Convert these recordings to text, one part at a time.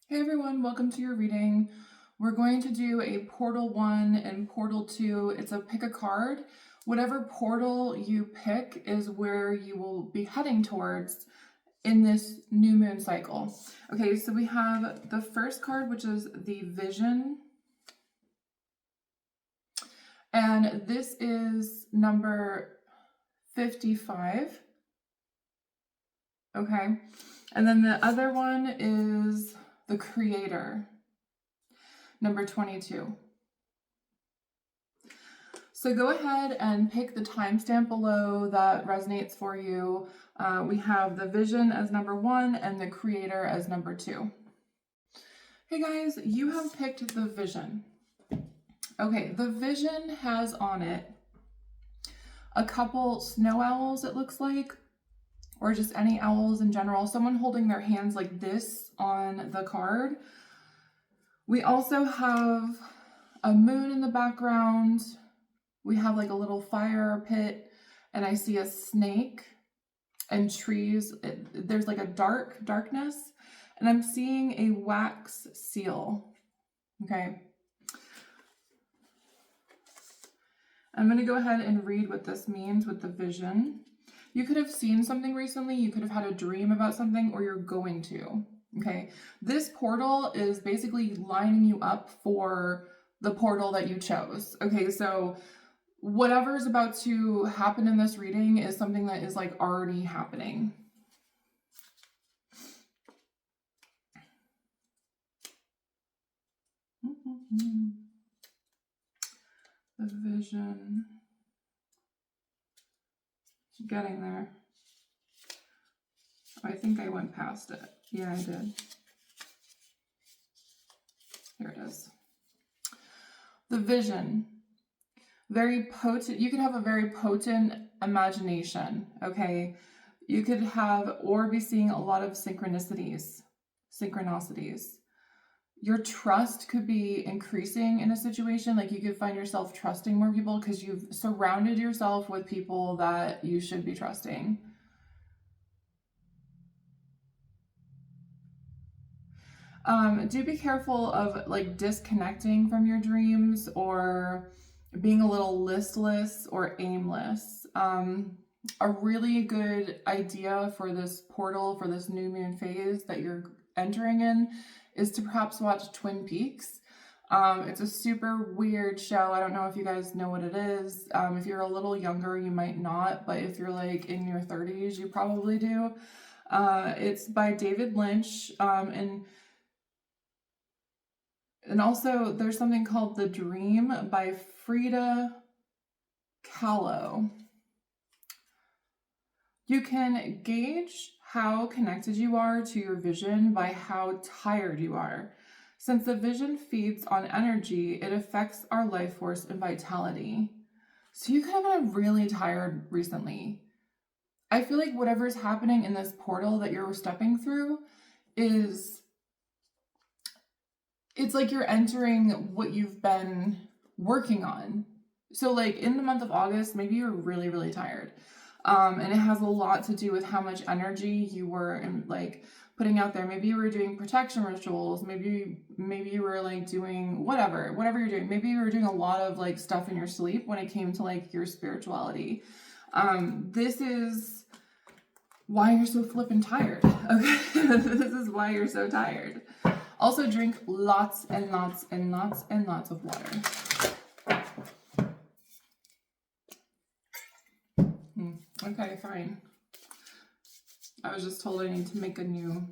Hey everyone, welcome to your reading. We're going to do a Portal 1 and Portal 2. It's a pick a card. Whatever portal you pick is where you will be heading towards in this new moon cycle. Okay, so we have the first card, which is the Vision. And this is number 55. Okay, and then the other one is the Creator, number 22. So go ahead and pick the timestamp below that resonates for you. We have the Vision as number 1 and the Creator as number 2. Hey guys, you have picked the Vision. Okay, the Vision has on it a couple snow owls, it looks like, or just any owls in general, someone holding their hands like this on the card. We also have a moon in the background. We have like a little fire pit, and I see a snake and trees. There's like a darkness, and I'm seeing a wax seal. Okay. I'm going to go ahead and read what this means with the Vision. You could have seen something recently, you could have had a dream about something, or you're going to. Okay. This portal is basically lining you up for the portal that you chose. Okay, so whatever is about to happen in this reading is something that is like already happening. The Vision. Getting there. I think I went past it. Yeah, I did. Here it is. The Vision. Very potent. You could have a very potent imagination, okay? You could have or be seeing a lot of synchronicities. Your trust could be increasing in a situation. Like you could find yourself trusting more people because you've surrounded yourself with people that you should be trusting. Do be careful of like disconnecting from your dreams or being a little listless or aimless. A really good idea for this portal, for this new moon phase that you're entering in, is to perhaps watch Twin Peaks. It's a super weird show. I don't know if you guys know what it is. If you're a little younger, you might not, but if you're like in your 30s, you probably do. It's by David Lynch, and also there's something called The Dream by Frida Kahlo. You can gauge how connected you are to your vision by how tired you are. Since the vision feeds on energy, it affects our life force and vitality. So you could have been really tired recently. I feel like whatever's happening in this portal that you're stepping through is, it's like you're entering what you've been working on. So like in the month of August, maybe you're really, really tired. And it has a lot to do with how much energy you were like putting out there. Maybe you were doing protection rituals. Maybe you were like doing whatever you're doing. Maybe you were doing a lot of like stuff in your sleep when it came to like your spirituality. This is why you're so flippin' tired. Okay, this is why you're so tired. Also drink lots and lots and lots and lots of water. Okay, fine. I was just told I need to make a new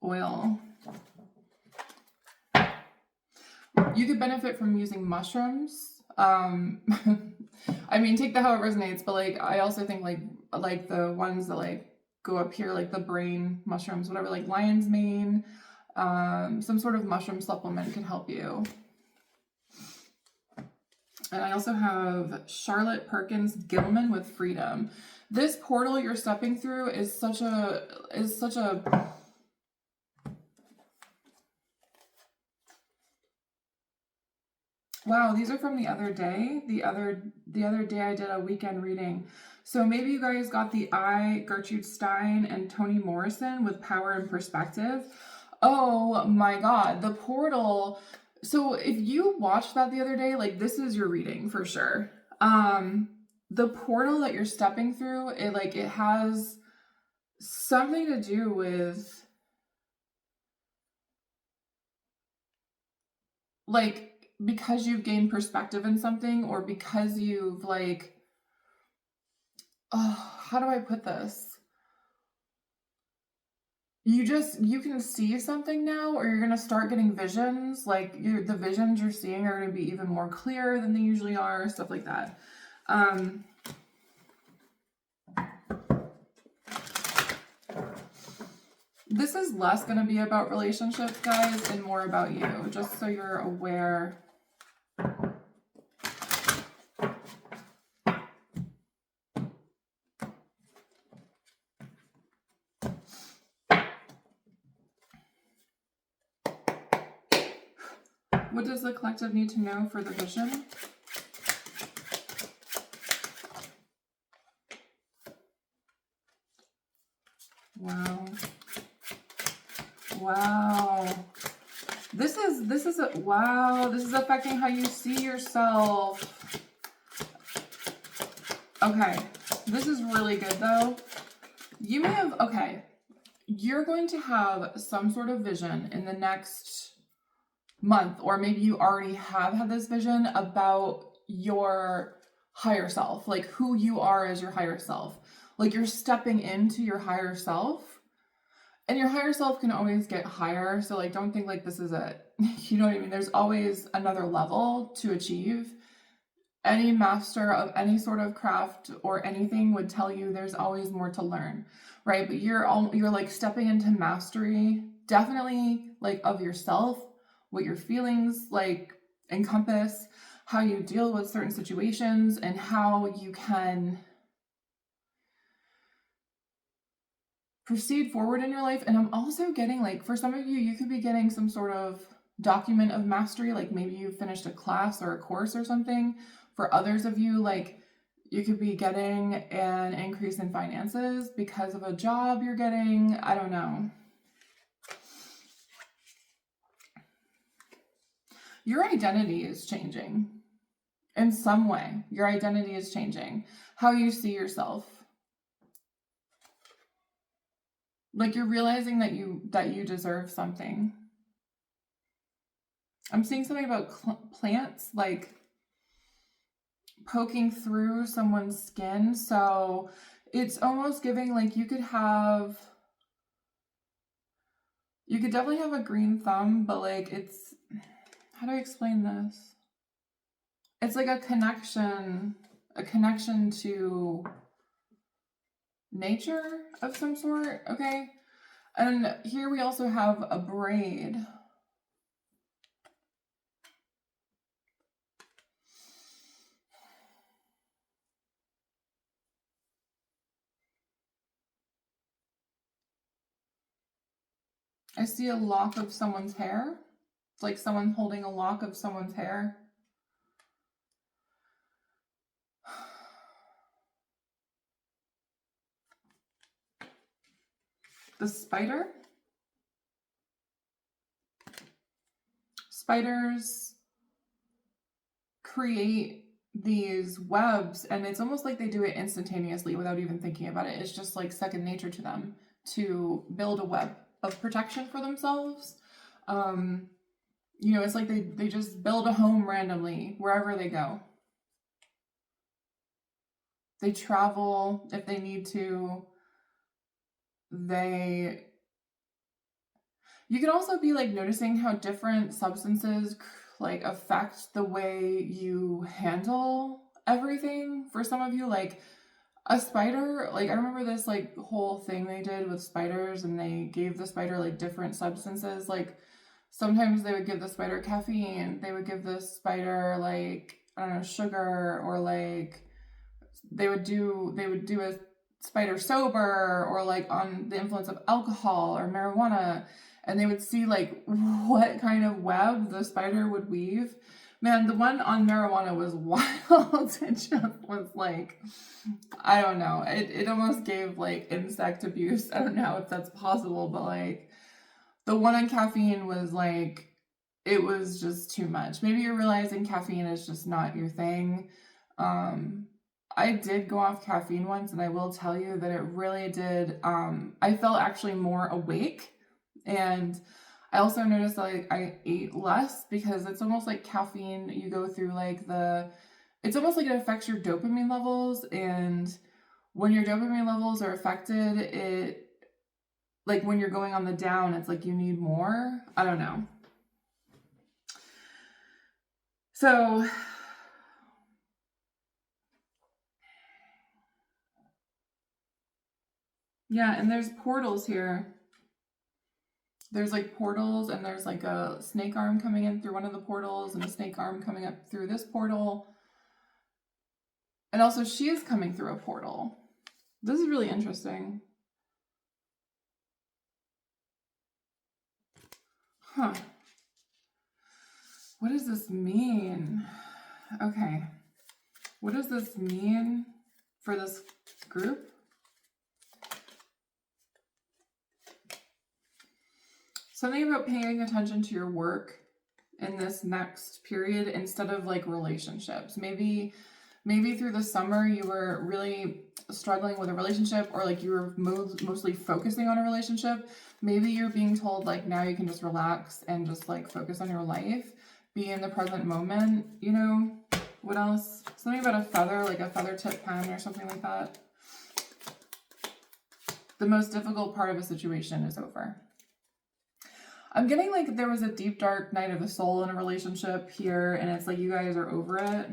oil. You could benefit from using mushrooms. I mean, take that how it resonates, but like I also think like the ones that like go up here, like the brain mushrooms, whatever, like lion's mane, some sort of mushroom supplement could help you. And I also have Charlotte Perkins Gilman with Freedom. This portal you're stepping through is such a wow, these are from the other day. The other day I did a weekend reading. So maybe you guys got the I, Gertrude Stein and Toni Morrison with Power and Perspective. Oh my God, the portal. So if you watched that the other day, like this is your reading for sure. The portal that you're stepping through, it has something to do with like because you've gained perspective in something, or because you've like, oh, how do I put this? You can see something now, or you're going to start getting visions. Like the visions you're seeing are going to be even more clear than they usually are, stuff like that. This is less going to be about relationships, guys, and more about you, just so you're aware. What does the collective need to know for the vision? Wow. Wow. This is wow, this is affecting how you see yourself. Okay. This is really good though. You may have, okay. You're going to have some sort of vision in the next month, or maybe you already have had this vision about your higher self, like who you are as your higher self. Like you're stepping into your higher self, and your higher self can always get higher. So like, don't think like this is it. You know what I mean? There's always another level to achieve. Any master of any sort of craft or anything would tell you there's always more to learn, right? But you're like stepping into mastery, definitely like of yourself, what your feelings like encompass, how you deal with certain situations, and how you can proceed forward in your life. And I'm also getting like, for some of you, you could be getting some sort of document of mastery, like maybe you finished a class or a course or something. For others of you, like you could be getting an increase in finances because of a job you're getting. I don't know. Your identity is changing in some way. Your identity is changing. How you see yourself. Like you're realizing that you deserve something. I'm seeing something about plants, like poking through someone's skin. So it's almost giving like you could definitely have a green thumb, but like it's, how do I explain this? It's like a connection to nature of some sort, okay? And here we also have a braid. I see a lock of someone's hair. It's like someone holding a lock of someone's hair. The spider. Spiders create these webs, and it's almost like they do it instantaneously without even thinking about it. It's just like second nature to them to build a web of protection for themselves. You know, it's like they just build a home randomly wherever they go. They travel if they need to. You can also be like noticing how different substances like affect the way you handle everything. For some of you, like a spider, like I remember this like whole thing they did with spiders, and they gave the spider like different substances. Like sometimes they would give the spider caffeine, they would give the spider like, I don't know, sugar, or like they would do a spider sober, or like on the influence of alcohol or marijuana, and they would see like what kind of web the spider would weave. Man, the one on marijuana was wild. It just was like, I don't know. It almost gave like insect abuse. I don't know if that's possible, but like the one on caffeine was like, it was just too much. Maybe you're realizing caffeine is just not your thing. I did go off caffeine once, and I will tell you that it really did. I felt actually more awake, and I also noticed like I ate less because it's almost like caffeine. You go through like it's almost like it affects your dopamine levels, and when your dopamine levels are affected, it like when you're going on the down, it's like you need more. I don't know. So yeah, and there's portals here. There's like portals, and there's like a snake arm coming in through one of the portals and a snake arm coming up through this portal. And also she is coming through a portal. This is really interesting. Huh. What does this mean? Okay. What does this mean for this group? Something about paying attention to your work in this next period instead of like relationships. Maybe through the summer you were really struggling with a relationship, or like you were mostly focusing on a relationship. Maybe you're being told like now you can just relax and just like focus on your life, be in the present moment, you know. What else? Something about a feather, like a feather tip pen or something like that. The most difficult part of a situation is over. I'm getting like there was a deep dark night of the soul in a relationship here, and it's like you guys are over it.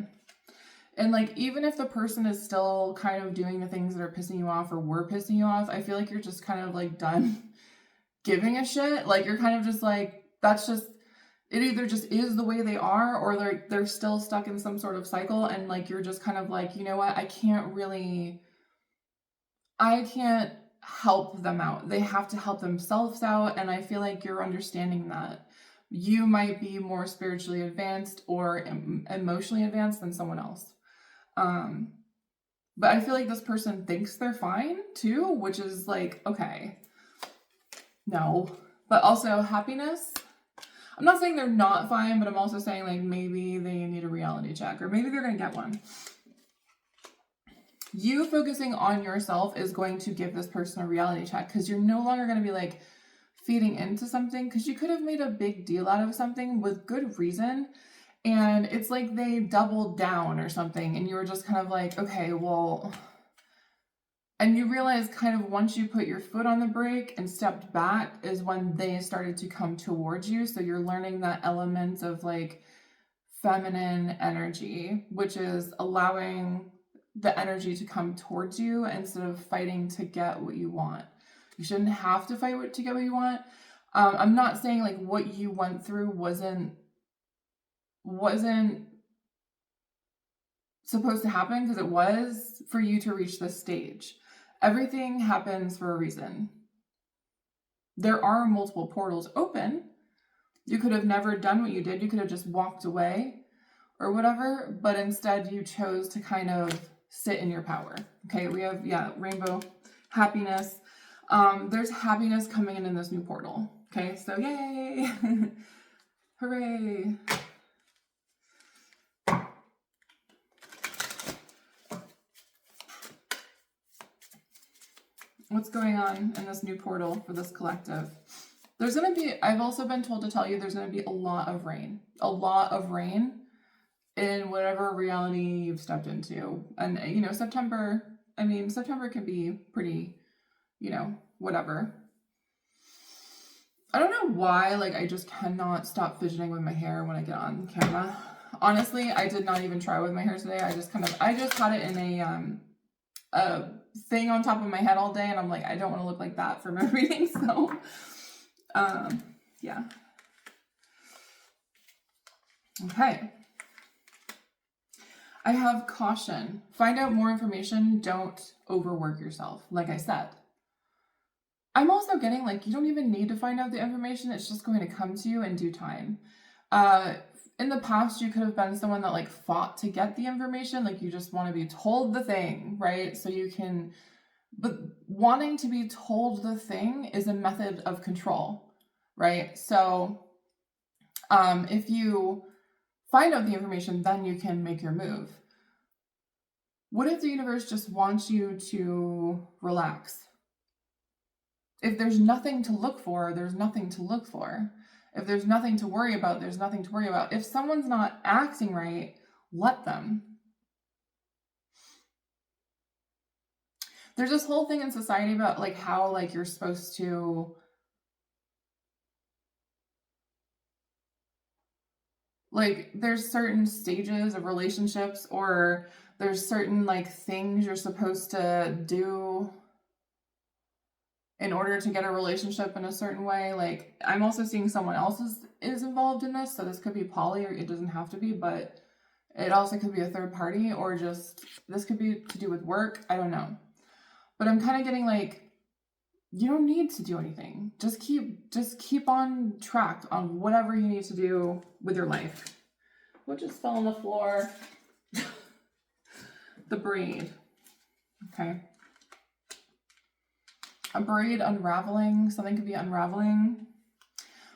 And like even if the person is still kind of doing the things that are pissing you off or were pissing you off, I feel like you're just kind of like done giving a shit. Like you're kind of just like, that's just, it either just is the way they are, or they're still stuck in some sort of cycle, and like you're just kind of like, you know what, I can't help them out. They have to help themselves out, and I feel like you're understanding that. You might be more spiritually advanced or emotionally advanced than someone else. But I feel like this person thinks they're fine too, which is like, okay, no. But also happiness. I'm not saying they're not fine, but I'm also saying like maybe they need a reality check, or maybe they're going to get one. You focusing on yourself is going to give this person a reality check, because you're no longer going to be like feeding into something, because you could have made a big deal out of something with good reason, and it's like they doubled down or something, and you were just kind of like, okay, well, and you realize kind of once you put your foot on the brake and stepped back is when they started to come towards you. So you're learning that element of like feminine energy, which is allowing the energy to come towards you instead of fighting to get what you want. You shouldn't have to fight to get what you want. I'm not saying like what you went through wasn't supposed to happen, because it was, for you to reach this stage. Everything happens for a reason. There are multiple portals open. You could have never done what you did. You could have just walked away or whatever, but instead you chose to kind of sit in your power. Okay, we have, rainbow, happiness. There's happiness coming in this new portal. Okay, so yay! Hooray! What's going on in this new portal for this collective? There's going to be, I've also been told to tell you, there's going to be a lot of rain in whatever reality you've stepped into. And, you know, September can be pretty, you know, whatever. I don't know why, like, I just cannot stop fidgeting with my hair when I get on camera. Honestly, I did not even try with my hair today. I just had it in a thing on top of my head all day, and I'm like, I don't want to look like that for my reading, so, yeah. Okay. I have caution. Find out more information. Don't overwork yourself, like I said. I'm also getting like, you don't even need to find out the information. It's just going to come to you in due time. in the past you could have been someone that like fought to get the information, like you just want to be told the thing, right? So you can, but wanting to be told the thing is a method of control, right? So if you find out the information, then you can make your move. What if the universe just wants you to relax? If there's nothing to look for, there's nothing to look for. If there's nothing to worry about, there's nothing to worry about. If someone's not acting right, let them. There's this whole thing in society about like how like you're supposed to like there's certain stages of relationships, or there's certain like things you're supposed to do in order to get a relationship in a certain way. Like I'm also seeing someone else is involved in this, so this could be poly, or it doesn't have to be, but it also could be a third party, or just this could be to do with work. I don't know. But I'm kind of getting like, you don't need to do anything. Just keep on track on whatever you need to do with your life. What just fell on the floor? The braid. Okay. A braid unraveling. Something could be unraveling.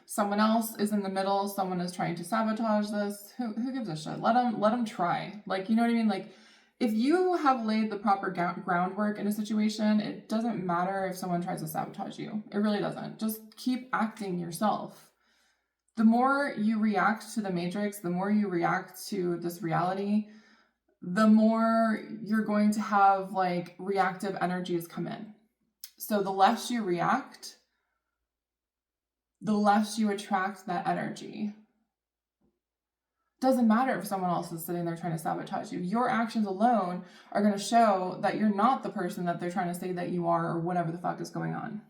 Someone else is in the middle. Someone is trying to sabotage this. Who gives a shit? Let them try. Like, you know what I mean? Like, if you have laid the proper groundwork in a situation, it doesn't matter if someone tries to sabotage you. It really doesn't. Just keep acting yourself. The more you react to the matrix, the more you react to this reality, the more you're going to have like reactive energies come in. So the less you react, the less you attract that energy. Doesn't matter if someone else is sitting there trying to sabotage you. Your actions alone are going to show that you're not the person that they're trying to say that you are, or whatever the fuck is going on.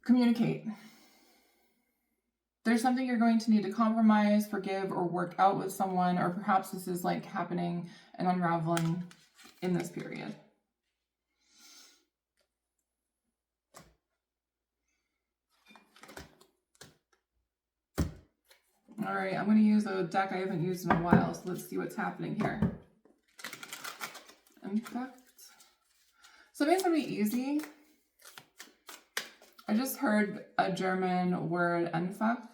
Communicate. There's something you're going to need to compromise, forgive, or work out with someone, or perhaps this is like happening and unraveling in this period. All right, I'm going to use a deck I haven't used in a while, so let's see what's happening here. In fact, something's going to be easy. I just heard a German word, Enfakt.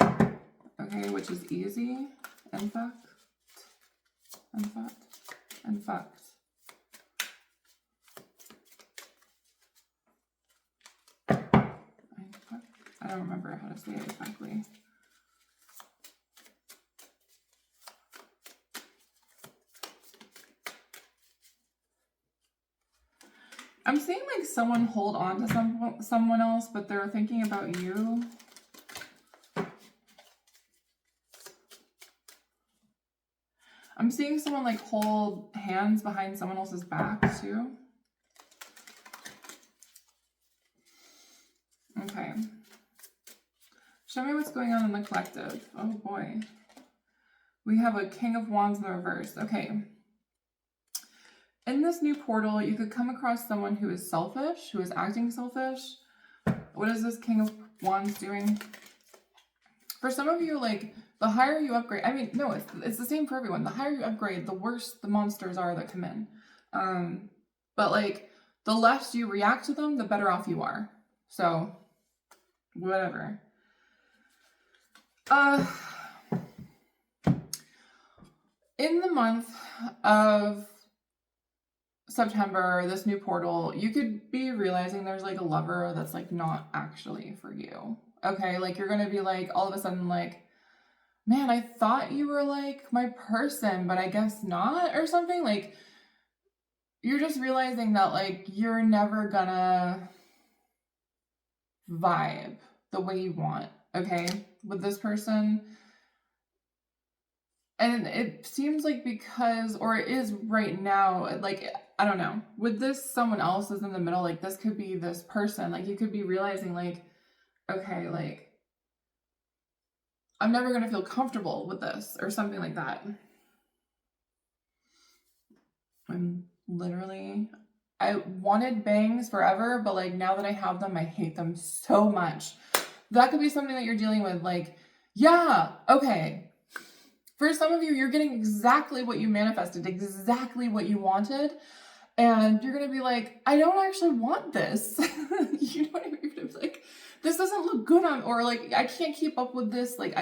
Okay, which is easy. Enfakt. Enfakt. Enfakt. I don't remember how to say it exactly. I'm seeing like someone hold on to someone else, but they're thinking about you. I'm seeing someone like hold hands behind someone else's back too. Okay. Show me what's going on in the collective. Oh boy. We have a King of Wands in the reverse. Okay. In this new portal, you could come across someone who is selfish, who is acting selfish. What is this King of Wands doing? For some of you, like, the higher you upgrade, I mean, no, it's the same for everyone. The higher you upgrade, the worse the monsters are that come in. But, like, the less you react to them, the better off you are. So, whatever. In the month of September, this new portal, you could be realizing there's like a lover that's like not actually for you. Okay, like you're gonna be like all of a sudden like, man, I thought you were like my person, but I guess not, or something. Like you're just realizing that like you're never gonna vibe the way you want, okay, with this person. And it seems like because, or it is right now, like, I don't know, with this someone else is in the middle, like this could be this person, like you could be realizing like, okay, like, I'm never going to feel comfortable with this or something like that. I wanted bangs forever, but like now that I have them, I hate them so much. That could be something that you're dealing with. Like, yeah, okay. For some of you, you're getting exactly what you manifested, exactly what you wanted. And you're going to be like, I don't actually want this. You know what I mean? You're going to be like, this doesn't look good on, or like, I can't keep up with this. Like,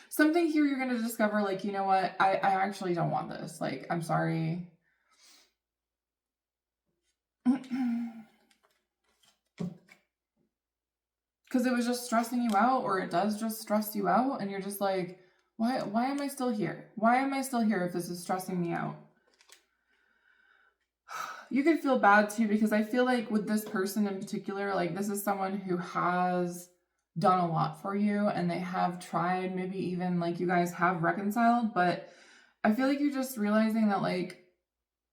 something here you're going to discover, like, you know what? I actually don't want this. Like, I'm sorry. Because it was just stressing you out, or it does just stress you out, and you're just like, why am I still here? Why am I still here if this is stressing me out? You could feel bad too, because I feel like with this person in particular, like this is someone who has done a lot for you, and they have tried, maybe even like you guys have reconciled, but I feel like you're just realizing that like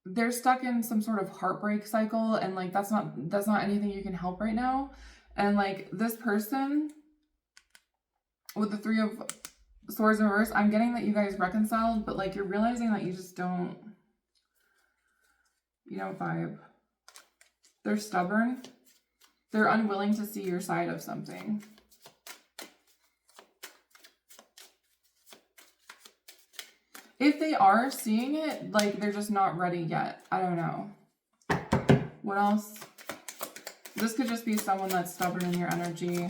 they're stuck in some sort of heartbreak cycle, and like that's not anything you can help right now. And like this person with the Three of Swords in reverse, I'm getting that you guys reconciled, but like you're realizing that you just don't vibe. They're stubborn. They're unwilling to see your side of something. If they are seeing it, like they're just not ready yet. I don't know. What else? This could just be someone that's stubborn in your energy.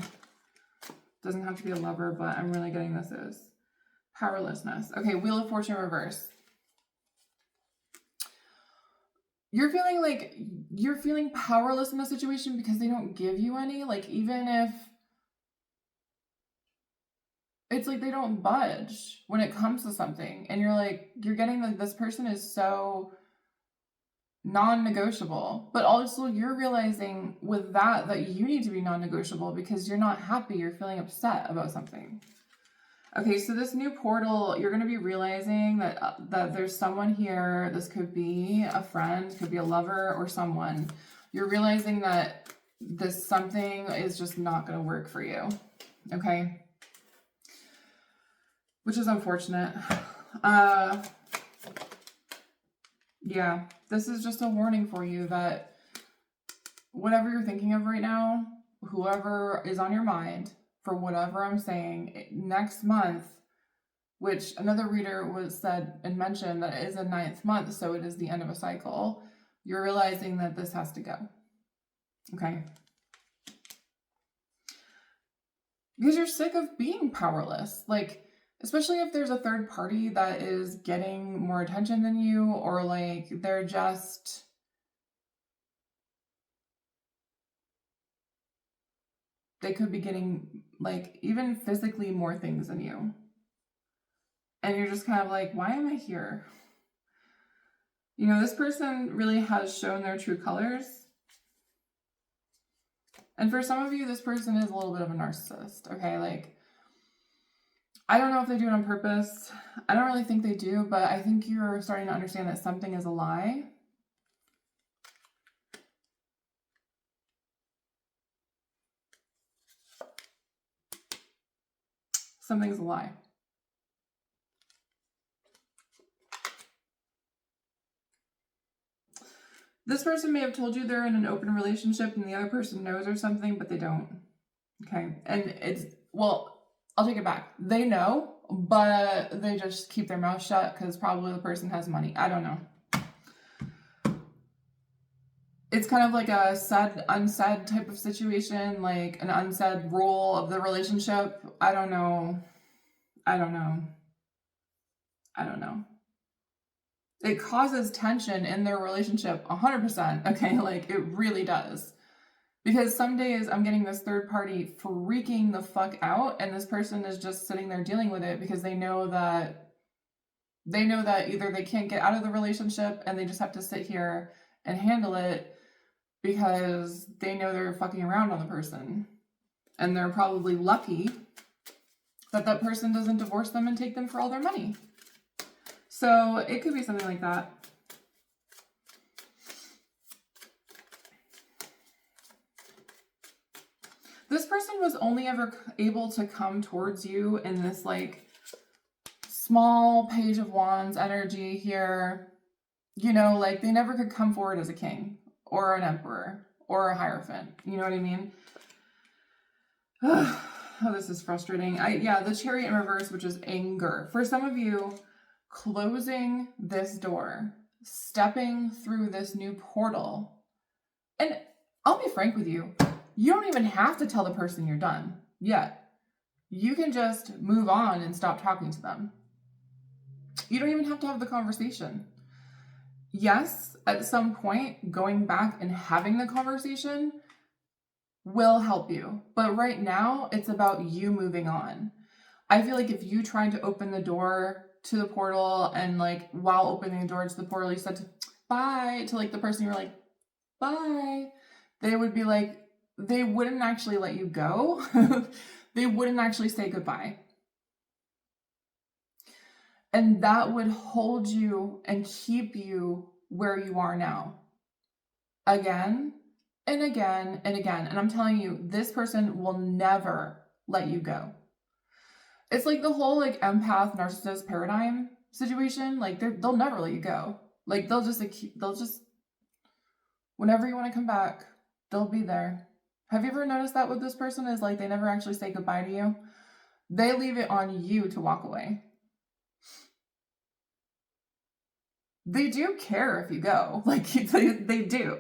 Doesn't have to be a lover, but I'm really getting this is powerlessness. Okay, Wheel of Fortune reverse. You're feeling powerless in a situation because they don't give you any. Like, even if it's like they don't budge when it comes to something, and you're getting that this person is so non-negotiable, but also you're realizing with that you need to be non-negotiable because you're not happy, you're feeling upset about something. Okay, so this new portal, you're going to be realizing that there's someone here. This could be a friend, could be a lover, or someone. You're realizing that this something is just not going to work for you. Okay? Which is unfortunate. Yeah, this is just a warning for you that whatever you're thinking of right now, whoever is on your mind, for whatever I'm saying, next month, which another reader said and mentioned that it is a 9th month, so it is the end of a cycle, you're realizing that this has to go. Okay? Because you're sick of being powerless. Like, especially if there's a third party that is getting more attention than you, or like they're just... they could be getting, like, even physically more things than you. And you're just kind of like, why am I here? You know, this person really has shown their true colors. And for some of you, this person is a little bit of a narcissist, okay? Like, I don't know if they do it on purpose. I don't really think they do, but I think you're starting to understand that something is a lie. Something's a lie. This person may have told you they're in an open relationship and the other person knows or something, but they don't. Okay. And it's, well, I'll take it back. They know, but they just keep their mouth shut because probably the person has money. I don't know. It's kind of like a said, unsaid type of situation, like an unsaid rule of the relationship. I don't know. It causes tension in their relationship 100%. Okay, like it really does. Because some days I'm getting this third party freaking the fuck out, and this person is just sitting there dealing with it because they know that either they can't get out of the relationship and they just have to sit here and handle it because they know they're fucking around on the person. And they're probably lucky that that person doesn't divorce them and take them for all their money. So it could be something like that. This person was only ever able to come towards you in this like small Page of Wands energy here. You know, like they never could come forward as a king or an emperor or a Hierophant. You know what I mean? Oh, this is frustrating. Yeah, the Chariot in reverse, which is anger. For some of you, closing this door, stepping through this new portal, and I'll be frank with you, you don't even have to tell the person you're done yet. You can just move on and stop talking to them. You don't even have to have the conversation. Yes, at some point, going back and having the conversation will help you. But right now, it's about you moving on. I feel like if you tried to open the door to the portal and like while opening the door to the portal, you said bye to like the person, you were like, bye, they would be like, they wouldn't actually let you go. They wouldn't actually say goodbye. And that would hold you and keep you where you are now. Again and again and again. And I'm telling you, this person will never let you go. It's like the whole like empath narcissist paradigm situation. Like they'll never let you go. Like they'll just whenever you want to come back, they'll be there. Have you ever noticed that with this person is like they never actually say goodbye to you? They leave it on you to walk away. They do care if you go. Like they do.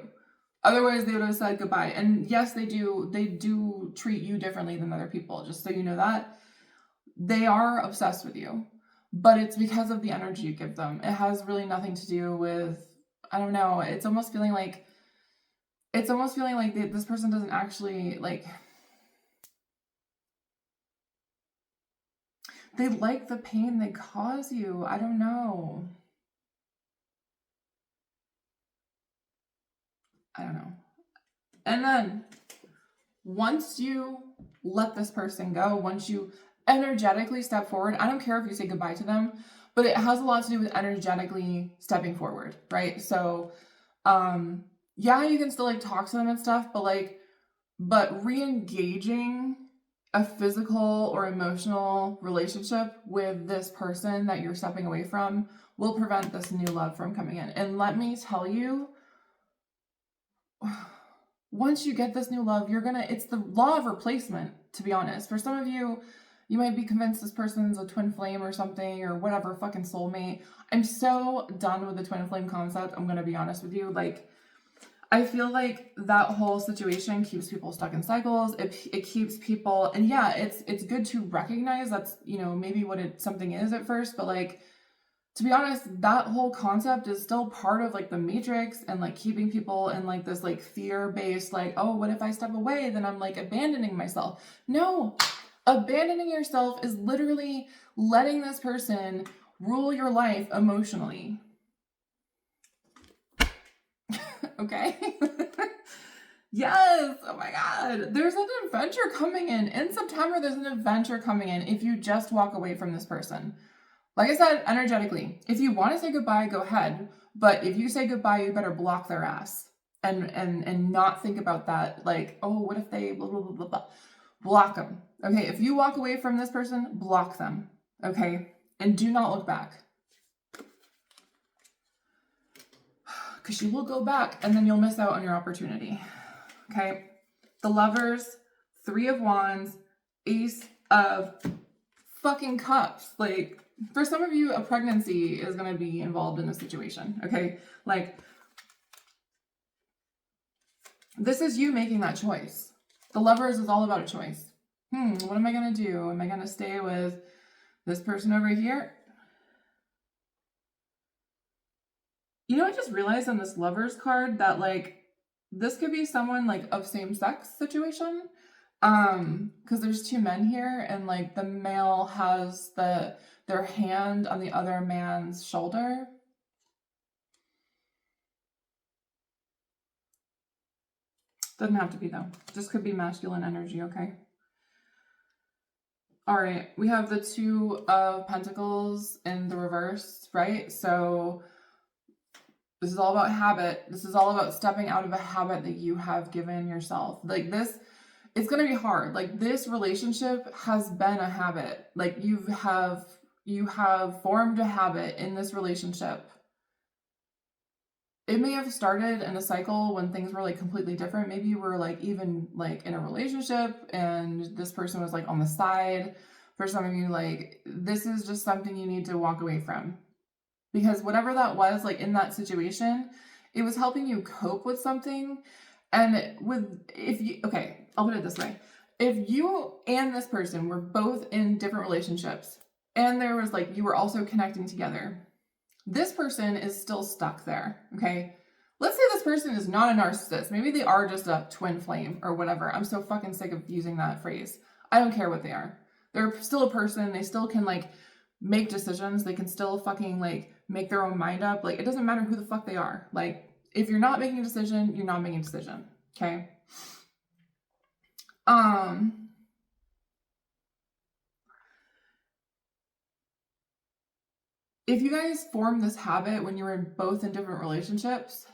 Otherwise they would have said goodbye. And yes, they do treat you differently than other people, just so you know that. They are obsessed with you, but it's because of the energy you give them. It has really nothing to do with, I don't know, it's almost feeling like this person doesn't actually, like, they like the pain they cause you. I don't know. And then once you let this person go, once you energetically step forward, I don't care if you say goodbye to them, but it has a lot to do with energetically stepping forward, right? So, yeah, you can still like talk to them and stuff, but re-engaging a physical or emotional relationship with this person that you're stepping away from will prevent this new love from coming in. And let me tell you, once you get this new love, it's the law of replacement, to be honest. For some of you, you might be convinced this person's a twin flame or something, or whatever, fucking soulmate. I'm so done with the twin flame concept. I'm going to be honest with you. Like, I feel like that whole situation keeps people stuck in cycles. It keeps people, and yeah, it's good to recognize that's, maybe what something is at first, but like, to be honest, that whole concept is still part of like the matrix and like keeping people in like this like fear-based, like, oh, what if I step away? Then I'm like abandoning myself. No, abandoning yourself is literally letting this person rule your life emotionally. Okay? Yes, oh my God. There's an adventure coming in. In September, there's an adventure coming in if you just walk away from this person. Like I said, energetically, if you want to say goodbye, go ahead. But if you say goodbye, you better block their ass and not think about that. Like, oh, what if they blah, blah, blah, blah, blah. Block them. Okay, if you walk away from this person, block them. Okay, and do not look back. Because you will go back and then you'll miss out on your opportunity. Okay, the Lovers, Three of Wands, Ace of fucking Cups. Like, for some of you, a pregnancy is going to be involved in this situation, okay? Like, this is you making that choice. The Lovers is all about a choice. What am I going to do? Am I going to stay with this person over here? I just realized on this Lovers card that, like, this could be someone, like, of same-sex situation. Because there's two men here, and, like, the male has their hand on the other man's shoulder. Doesn't have to be, though. Just could be masculine energy, okay? All right, we have the Two of Pentacles in the reverse, right? So this is all about habit. This is all about stepping out of a habit that you have given yourself. Like this, it's going to be hard. Like this relationship has been a habit. Like you have formed a habit in this relationship it may have started in a cycle when things were like completely different. Maybe you were like even like in a relationship and this person was like on the side. For some of you, like this is just something you need to walk away from, because whatever that was, like in that situation, it was helping you cope with something. And okay, I'll put it this way. If you and this person were both in different relationships and there was like, you were also connecting together, this person is still stuck there, okay? Let's say this person is not a narcissist. Maybe they are just a twin flame or whatever. I'm so fucking sick of using that phrase. I don't care what they are. They're still a person. They still can like make decisions. They can still fucking like make their own mind up. Like it doesn't matter who the fuck they are. Like if you're not making a decision, you're not making a decision, okay? If you guys formed this habit when you were both in different relationships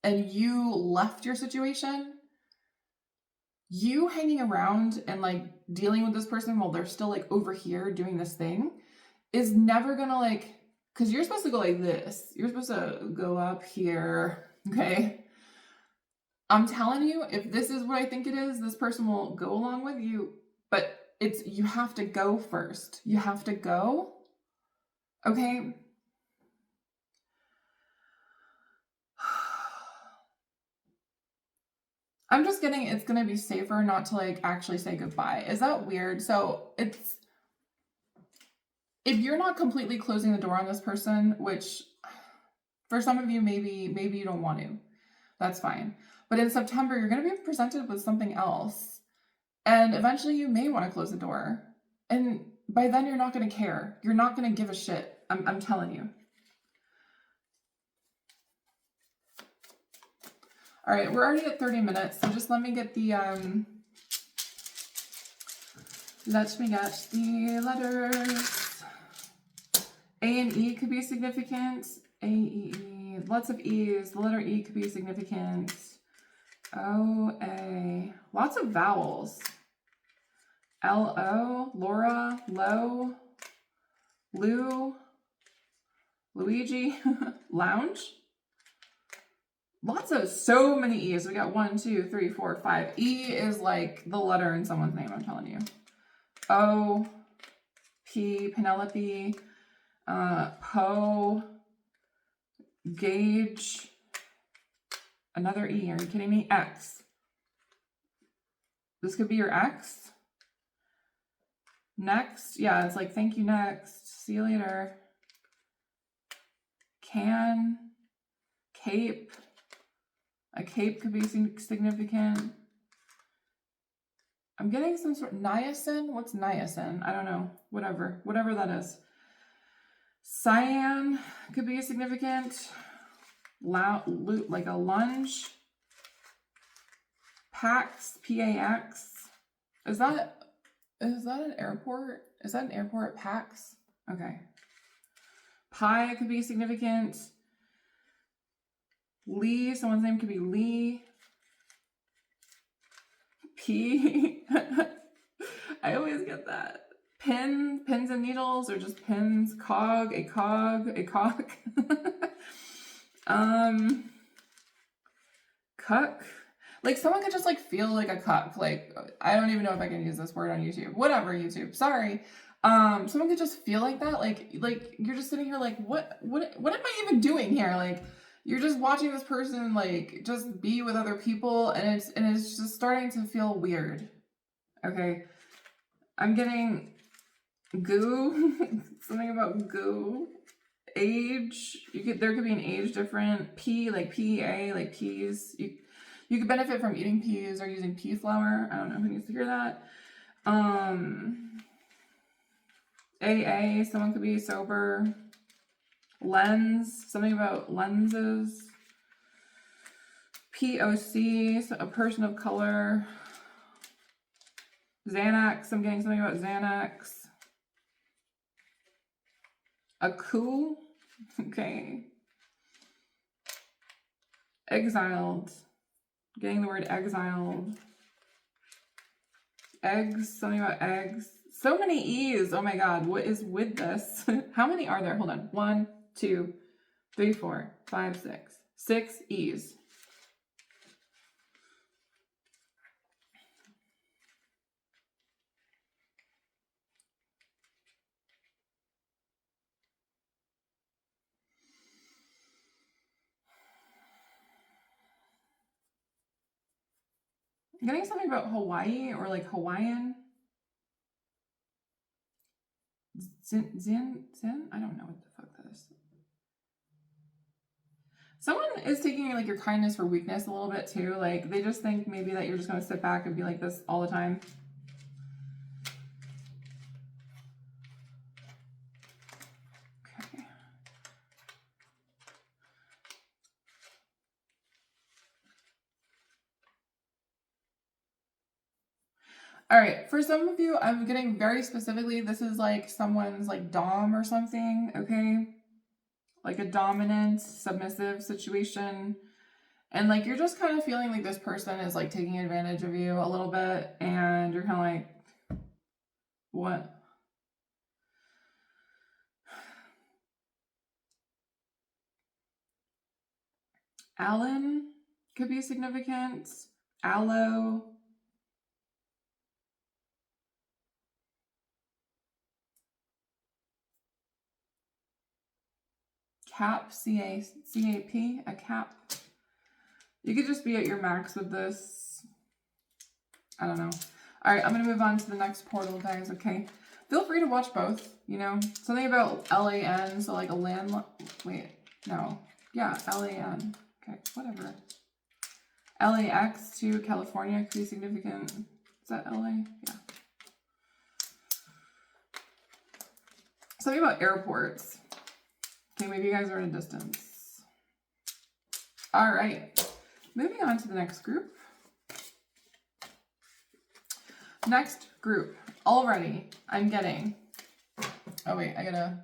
and you left your situation, you hanging around and like dealing with this person while they're still like over here doing this thing is never gonna like, because you're supposed to go like this. You're supposed to go up here, okay? I'm telling you, if this is what I think it is, this person will go along with you, but you have to go first. You have to go. Okay. I'm just getting it's going to be safer not to like actually say goodbye. Is that weird? So it's, if you're not completely closing the door on this person, which for some of you, maybe you don't want to, that's fine. But in September, you're going to be presented with something else. And eventually you may want to close the door. And by then you're not going to care. You're not going to give a shit. I'm telling you. All right, we're already at 30 minutes, so just let me get the letters. A and E could be significant. A, E, E, lots of E's. The letter E could be significant. O, A, lots of vowels. L, O, Laura, Lo, Lou, Luigi, lounge. So many E's. We got 1, 2, 3, 4, 5. E is like the letter in someone's name, I'm telling you. O, P, Penelope, Po, Gauge, another E. Are you kidding me? X. This could be your ex. Next. Yeah, it's like, thank you, next. See you later. Can, cape. A cape could be significant. I'm getting some sort of niacin. What's niacin? I don't know. Whatever that is. Cyan could be significant. Like a lunge. Pax, P-A-X. Is that an airport? Is that an airport? Pax? Okay. Pi could be significant. Lee, someone's name could be Lee. P. I always get that. Pins and needles, or just pins. Cog, a cog. Cuck. Like someone could just like feel like a cuck. Like, I don't even know if I can use this word on YouTube. Whatever, YouTube. Sorry. Someone could just feel like that. Like you're just sitting here like, what am I even doing here? Like, you're just watching this person like just be with other people, and it's just starting to feel weird. Okay. I'm getting goo. Something about goo. Age. There could be an age different. P, like P-A, like peas. You could benefit from eating peas or using pea flour. I don't know who needs to hear that. AA, someone could be sober. Lens, something about lenses. POC, a person of color. Xanax, I'm getting something about Xanax. A coup, okay. Exiled, getting the word exiled. Eggs, something about eggs. So many E's, oh my God, what is with this? How many are there? Hold on, 1, 2, 3, 4, 5, 6, 6 E's. I'm getting something about Hawaii or like Hawaiian. Zin? I don't know what the fuck that is. Someone is taking like your kindness for weakness a little bit too. Like they just think maybe that you're just going to sit back and be like this all the time. Okay. All right, for some of you, I'm getting very specifically, this is like someone's like dom or something, okay? Like a dominant, submissive situation. And like you're just kind of feeling like this person is like taking advantage of you a little bit, and you're kind of like, what? Alan could be significant. Aloe. Cap, C-A-C-A-P, a cap. You could just be at your max with this. I don't know. All right, I'm going to move on to the next portal, guys, okay? Feel free to watch both, you know? Something about L-A-N, so like a land... Wait, no. Yeah, L-A-N. Okay, whatever. LAX to California could be significant. Is that LA? Yeah. Something about airports. Okay, maybe you guys are in a distance. All right. Moving on to the next group. Next group. Already, I'm getting... Oh, wait, I gotta...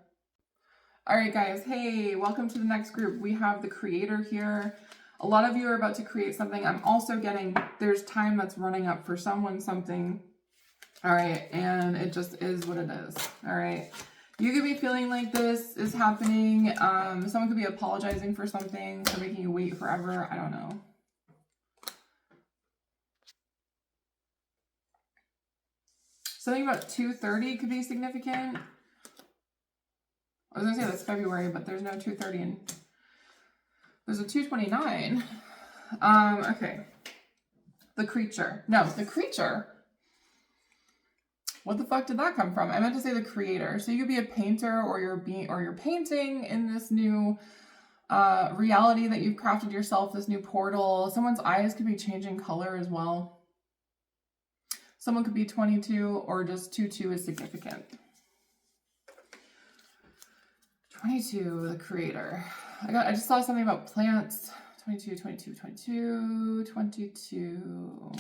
All right, guys. Hey, welcome to the next group. We have the creator here. A lot of you are about to create something. I'm also getting... There's time that's running up for someone, something. All right, and it just is what it is. All right. You could be feeling like this is happening. Someone could be apologizing for something, for making you wait forever. I don't know. Something about 2:30 could be significant. I was gonna say that's February, but there's no 2:30 and there's a 2:29. Okay. The creature. No, the creature. What the fuck did that come from? I meant to say the creator. So you could be a painter, or you're painting in this new reality that you've crafted yourself, this new portal. Someone's eyes could be changing color as well. Someone could be 22, or just 22 is significant. 22, the creator. I just saw something about plants. 22, 22, 22, 22.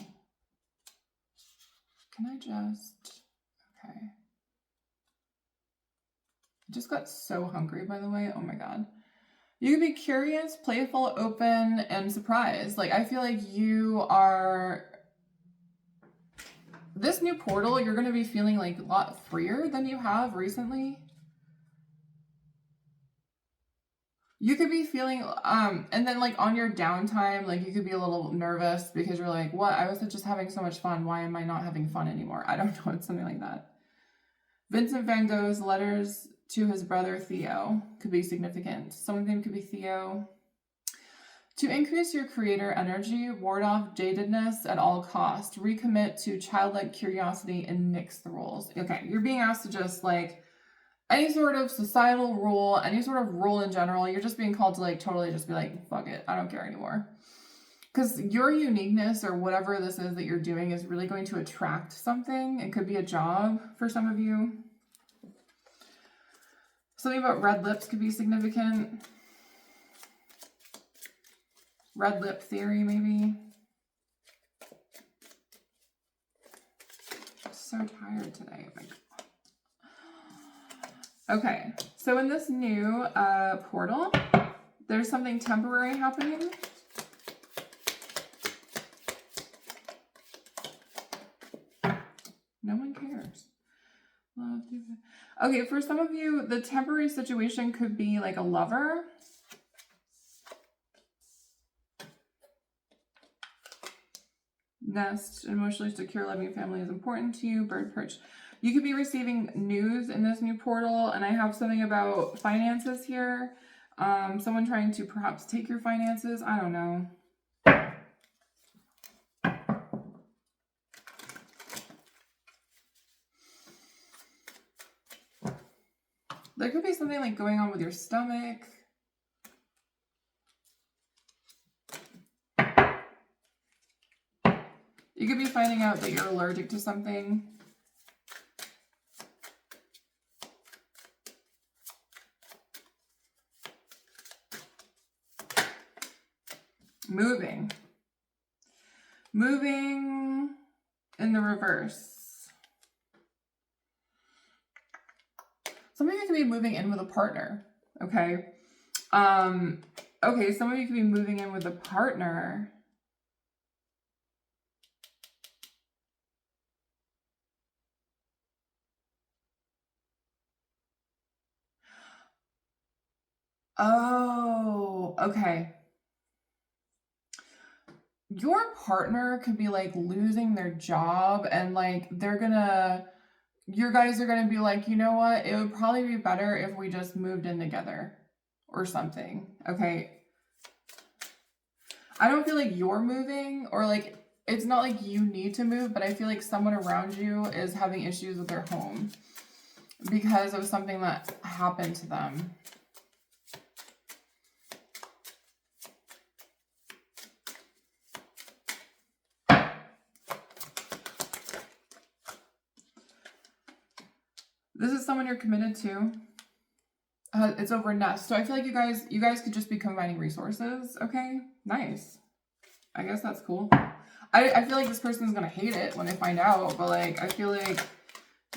Can I just... Okay. I just got so hungry, by the way. Oh my god. You could be curious, playful, open, and surprised. Like, I feel like you are... This new portal, you're going to be feeling like a lot freer than you have recently. You could be feeling, and then like on your downtime, like you could be a little nervous because you're like, what? I was just having so much fun. Why am I not having fun anymore? I don't know. It's something like that. Vincent van Gogh's letters to his brother Theo could be significant. Someone's name could be Theo. To increase your creator energy, ward off jadedness at all costs. Recommit to childlike curiosity and nix the rules. Okay, you're being asked to just like any sort of societal rule, any sort of rule in general, you're just being called to like totally just be like, fuck it, I don't care anymore. Because your uniqueness or whatever this is that you're doing is really going to attract something. It could be a job for some of you. Something about red lips could be significant. Red lip theory, maybe. I'm so tired today. Oh my God. Okay, so in this new portal, there's something temporary happening. No one cares. Okay, for some of you, the temporary situation could be like a lover. nest, emotionally secure, loving family is important to you. Bird perch. You could be receiving news in this new portal, and I have something about finances here. Someone trying to perhaps take your finances. I don't know. There could be something like going on with your stomach. You could be finding out that you're allergic to something. Moving. Moving in the reverse. Some of you could be moving in with a partner, okay? Okay, some of you could be moving in with a partner. Oh, okay. Your partner could be like losing their job and like you guys are gonna be like, you know what? It would probably be better if we just moved in together or something. Okay. I don't feel like you're moving or like, it's not like you need to move, but I feel like someone around you is having issues with their home because of something that happened to them. This is someone you're committed to. It's over Nest. So I feel like you guys could just be combining resources. Okay, nice. I guess that's cool. I feel like this person's gonna hate it when they find out, but like I feel like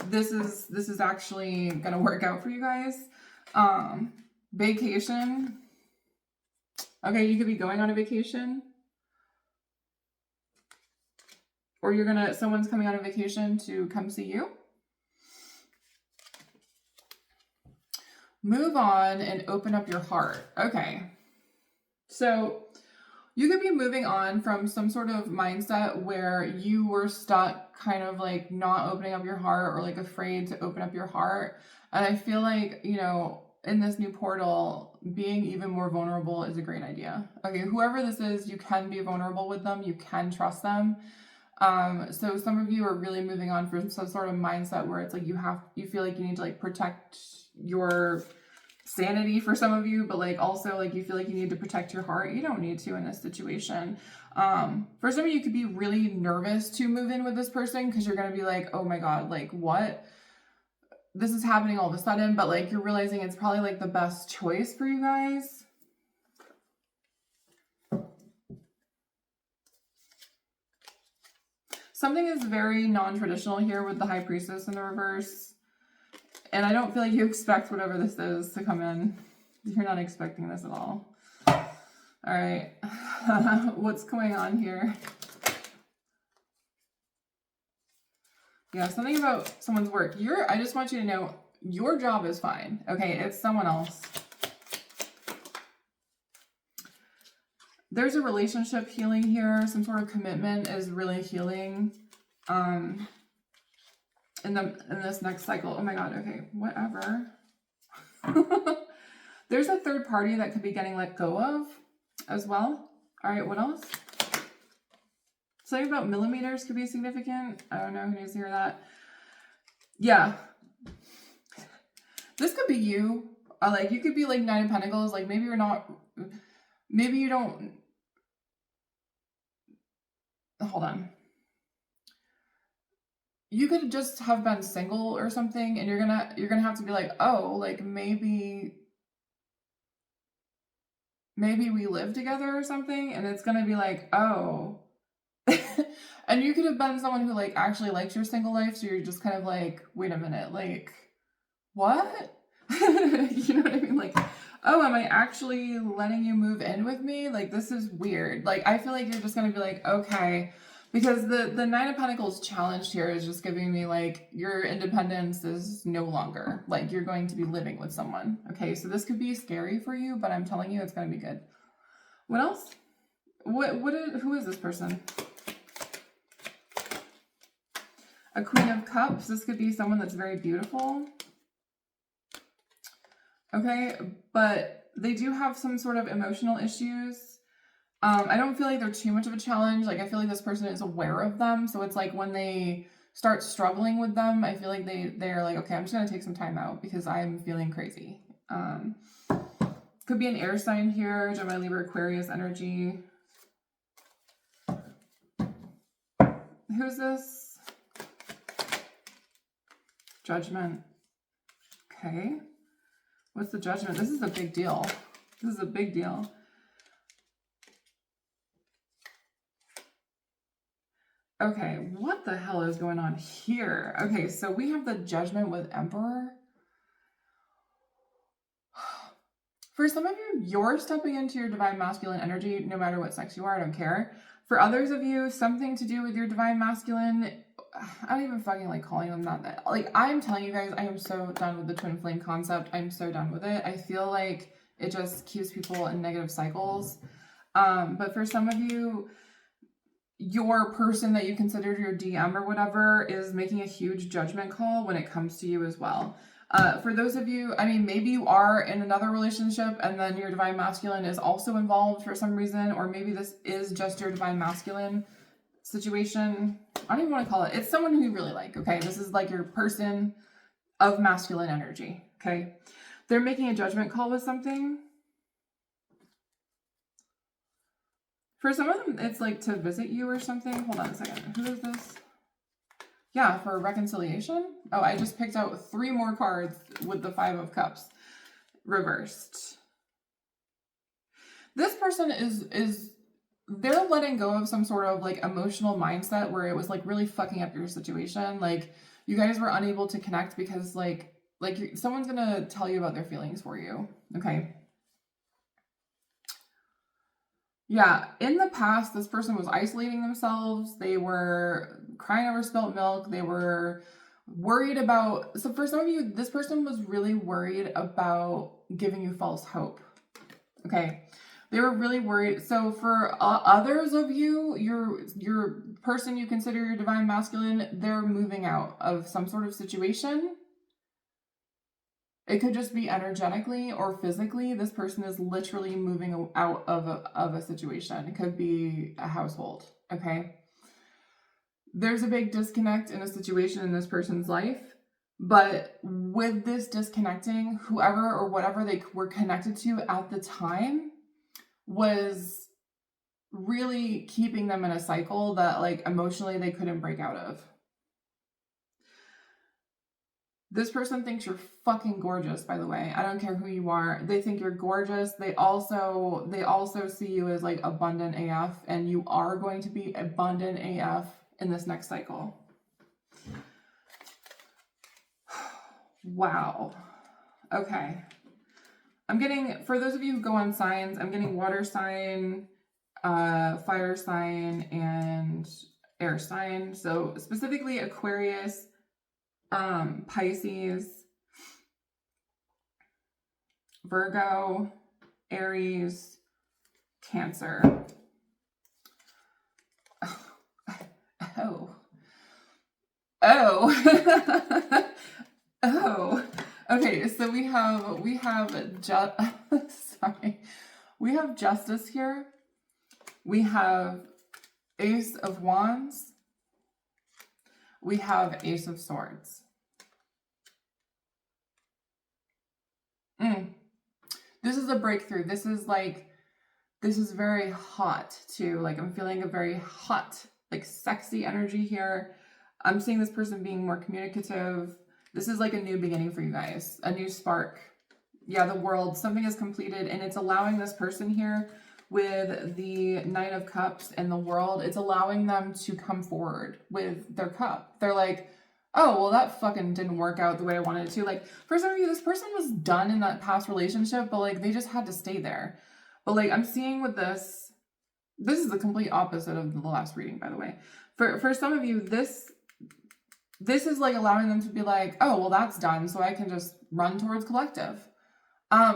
this is actually gonna work out for you guys. Vacation. Okay, you could be going on a vacation. Or someone's coming on a vacation to come see you. Move on and open up your heart. Okay. So you could be moving on from some sort of mindset where you were stuck kind of like not opening up your heart or like afraid to open up your heart. And I feel like, you know, in this new portal, being even more vulnerable is a great idea. Okay, whoever this is, you can be vulnerable with them. You can trust them. So some of you are really moving on from some sort of mindset where it's like you feel like you need to like protect your sanity for some of you, but like also like you feel like you need to protect your heart. You don't need to in this situation. For some of you could be really nervous to move in with this person because you're gonna be like, oh my god, like what? This is happening all of a sudden, but like you're realizing it's probably like the best choice for you guys. Something is very non-traditional here with the High Priestess in the reverse. And I don't feel like you expect whatever this is to come in. You're not expecting this at all. All right. What's going on here? Yeah, something about someone's work. I just want you to know your job is fine. Okay, it's someone else. There's a relationship healing here. Some sort of commitment is really healing. In this next cycle. Oh my god, okay, whatever. There's a third party that could be getting let go of as well. All right, what else? Something about millimeters could be significant. I don't know who needs to hear that. Yeah. This could be you. Like, you could be like Nine of Pentacles. Like, maybe you're not... Maybe you don't... Hold on. You could just have been single or something, and you're gonna have to be like, oh, like maybe we live together or something, and it's gonna be like, oh. And you could have been someone who like actually likes your single life, so you're just kind of like, wait a minute, like, what? You know what I mean? Like, oh, am I actually letting you move in with me? Like, this is weird. Like, I feel like you're just gonna be like, okay. Because the Nine of Pentacles challenge here is just giving me like, your independence is no longer. Like, you're going to be living with someone. Okay, so this could be scary for you, but I'm telling you it's gonna be good. What else? Who is this person? A Queen of Cups. This could be someone that's very beautiful. Okay, but they do have some sort of emotional issues. I don't feel like they're too much of a challenge. Like, I feel like this person is aware of them. So it's like when they start struggling with them, I feel like they're like, okay, I'm just going to take some time out because I'm feeling crazy. Could be an air sign here, Gemini, Libra, Aquarius energy. Who's this? Judgment. Okay. What's the Judgment? This is a big deal. This is a big deal. Okay, what the hell is going on here? Okay, so we have the Judgment with Emperor. For some of you, you're stepping into your divine masculine energy, no matter what sex you are, I don't care. For others of you, something to do with your divine masculine, I don't even fucking like calling them that. Like, I'm telling you guys, I am so done with the twin flame concept. I'm so done with it. I feel like it just keeps people in negative cycles. But for some of you, your person that you consider your DM or whatever is making a huge judgment call when it comes to you as well. For those of you, I mean, maybe you are in another relationship and then your divine masculine is also involved for some reason, or maybe this is just your divine masculine situation. I don't even want to call it. It's someone who you really like, okay? This is like your person of masculine energy, okay? They're making a judgment call with something. For some of them, it's like to visit you or something. Hold on a second. Who is this? Yeah, for reconciliation. Oh, I just picked out 3 more cards with the 5 of Cups reversed. This person is they're letting go of some sort of like emotional mindset where it was like really fucking up your situation. Like you guys were unable to connect because like someone's gonna tell you about their feelings for you. Okay. Yeah, in the past, this person was isolating themselves. They were crying over spilt milk. They were worried about... So for some of you, this person was really worried about giving you false hope. Okay. They were really worried. So for others of you, your person you consider your divine masculine, they're moving out of some sort of situation. It could just be energetically or physically. This person is literally moving out of a situation. It could be a household, okay? There's a big disconnect in a situation in this person's life, but with this disconnecting, whoever or whatever they were connected to at the time was really keeping them in a cycle that like emotionally they couldn't break out of. This person thinks you're fucking gorgeous, by the way. I don't care who you are. They think you're gorgeous. They also see you as like abundant AF, and you are going to be abundant AF in this next cycle. Wow. Okay. I'm getting, for those of you who go on signs, I'm getting water sign, fire sign, and air sign. So specifically Aquarius, Pisces, Virgo, Aries, Cancer. Oh. Oh. Okay, so we have sorry. We have Justice here. We have Ace of Wands. We have Ace of Swords. This is a breakthrough. This is very hot too. Like I'm feeling a very hot, like sexy energy here. I'm seeing this person being more communicative. This is like a new beginning for you guys, a new spark. Yeah, the world, something is completed, and it's allowing this person here with the Knight of Cups and the world, it's allowing them to come forward with their cup. They're like, oh, well, that fucking didn't work out the way I wanted it to. Like, for some of you, this person was done in that past relationship, but like, they just had to stay there. But like, I'm seeing with this is the complete opposite of the last reading, by the way. For some of you, this is like allowing them to be like, oh, well, that's done, so I can just run towards collective.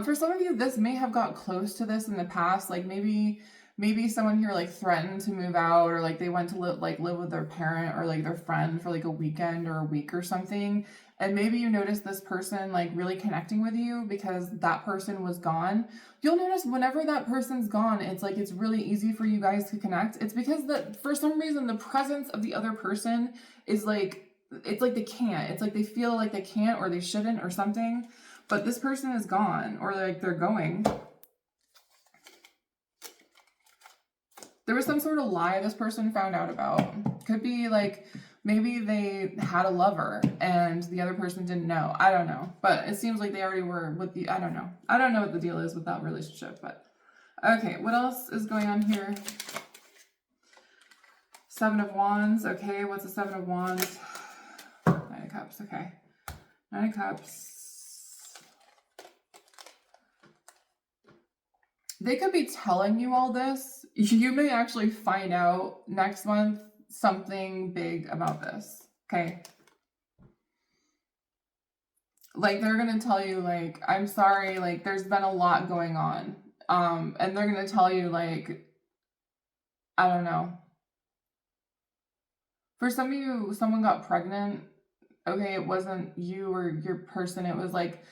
For some of you, this may have got close to this in the past. Like maybe maybe someone here like threatened to move out, or like they went to live with their parent or like their friend for like a weekend or a week or something. And maybe you notice this person like really connecting with you because that person was gone. You'll notice whenever that person's gone, it's like it's really easy for you guys to connect. It's because that for some reason the presence of the other person is like, it's like they can't. It's like they feel like they can't or they shouldn't or something. But this person is gone, or like they're going. There was some sort of lie this person found out about. Could be like, maybe they had a lover and the other person didn't know. I don't know. But it seems like they already were with the, I don't know. I don't know what the deal is with that relationship, but okay. What else is going on here? Seven of Wands. Okay. What's a Seven of Wands? Nine of Cups. Okay. Nine of Cups. They could be telling you all this. You may actually find out next month something big about this. Okay. Like they're going to tell you like, I'm sorry, like there's been a lot going on. And they're going to tell you like, I don't know. For some of you, someone got pregnant. Okay. It wasn't you or your person. It was like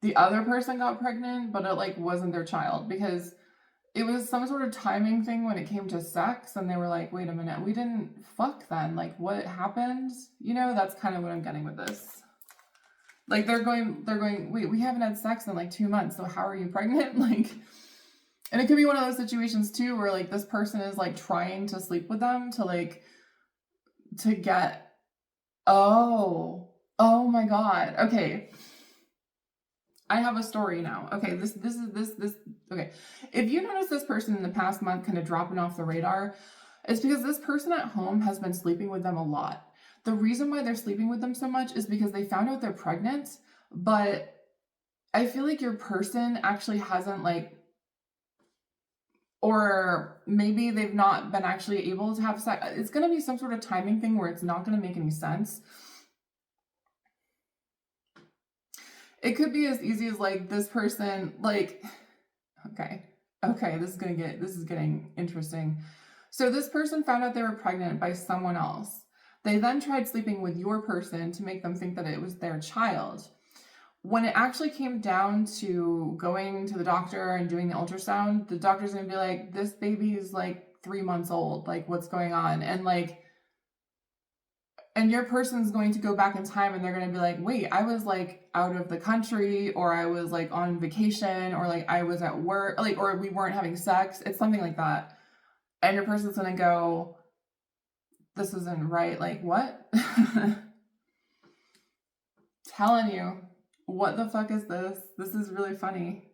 the other person got pregnant, but it like wasn't their child because it was some sort of timing thing when it came to sex. And they were like, wait a minute, we didn't fuck then. Like what happened? You know, that's kind of what I'm getting with this. Like they're going, wait, we haven't had sex in like 2 months. So how are you pregnant? Like, and it could be one of those situations too, where like this person is like trying to sleep with them to like, to get, oh my God. Okay. I have a story now. Okay, this. Okay, if you notice this person in the past month kind of dropping off the radar, it's because this person at home has been sleeping with them a lot. The reason why they're sleeping with them so much is because they found out they're pregnant, but I feel like your person actually hasn't like, or maybe they've not been actually able to have sex. It's going to be some sort of timing thing where it's not going to make any sense. It could be as easy as like this person, like, okay, this is getting interesting. So this person found out they were pregnant by someone else. They then tried sleeping with your person to make them think that it was their child. When it actually came down to going to the doctor and doing the ultrasound, the doctor's gonna be like, this baby is like 3 months old. Like, what's going on? And like, and your person's going to go back in time and they're going to be like, wait, I was like out of the country, or I was like on vacation, or like I was at work, like, or we weren't having sex. It's something like that. And your person's going to go, this isn't right. Like, what? Telling you, what the fuck is this? This is really funny.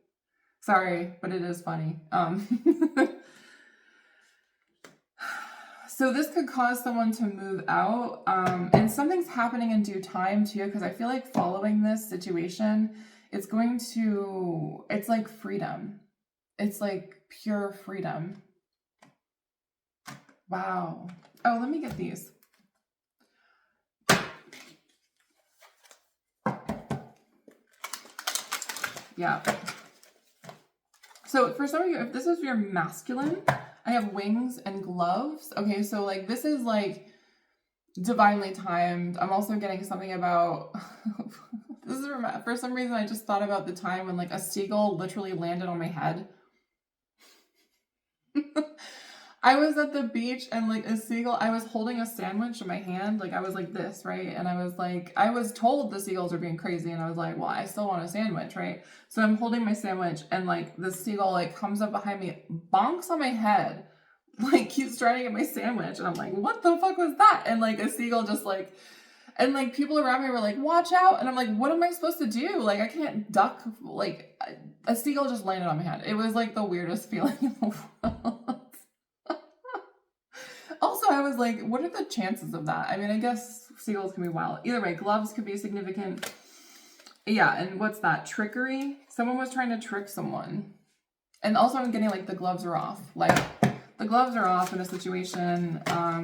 Sorry, but it is funny. So this could cause someone to move out, and something's happening in due time too, because I feel like following this situation, it's like freedom. It's like pure freedom. Wow. Oh, let me get these. Yeah. So for some of you, if this is your masculine, I have wings and gloves. Okay, so like this is like divinely timed. I'm also getting something about, this is for some reason I just thought about the time when like a seagull literally landed on my head. I was at the beach and like a seagull, I was holding a sandwich in my hand, like I was like this, right? And I was like, I was told the seagulls are being crazy, and I was like, well, I still want a sandwich, right? So I'm holding my sandwich and like the seagull like comes up behind me, bonks on my head, like he's trying to get my sandwich, and I'm like, what the fuck was that? And like a seagull just like, and like people around me were like, watch out. And I'm like, what am I supposed to do? Like I can't duck, like a seagull just landed on my head. It was like the weirdest feeling in the world. Also, I was like, what are the chances of that? I mean, I guess seagulls can be wild. Either way, gloves could be significant. Yeah, and what's that? Trickery? Someone was trying to trick someone. And also I'm getting like the gloves are off. Like the gloves are off in a situation.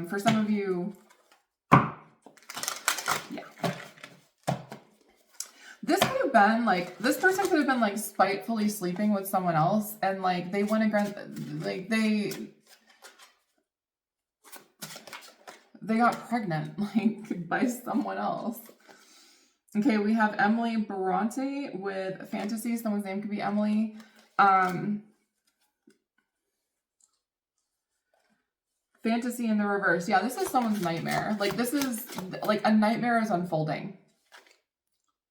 For some of you, yeah. This could have have been like, this person could have been like spitefully sleeping with someone else, and like they went against, like they got pregnant like by someone else. Okay, we have Emily Bronte with fantasy. Someone's name could be Emily. Fantasy in the reverse. Yeah, this is someone's nightmare. Like, this is like a nightmare is unfolding.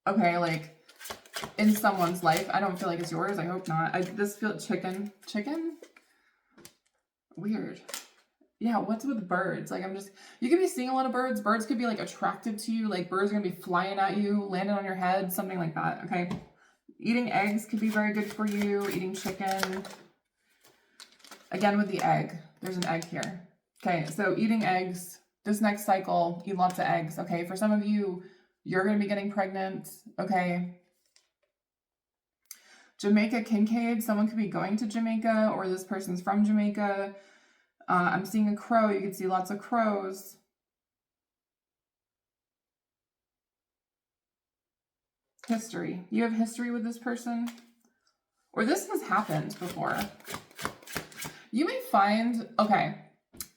Okay, like in someone's life. I don't feel like it's yours. I hope not. This feels chicken. Weird. Yeah, what's with birds? Like, you could be seeing a lot of birds. Birds could be like attractive to you. Like, birds are gonna be flying at you, landing on your head, something like that. Okay. Eating eggs could be very good for you. Eating chicken. Again, with the egg, there's an egg here. Okay, so eating eggs, this next cycle, eat lots of eggs. Okay, for some of you, you're gonna be getting pregnant. Okay. Jamaica Kincaid, someone could be going to Jamaica, or this person's from Jamaica. I'm seeing a crow. You can see lots of crows. History. You have history with this person? Or this has happened before. You may find, okay,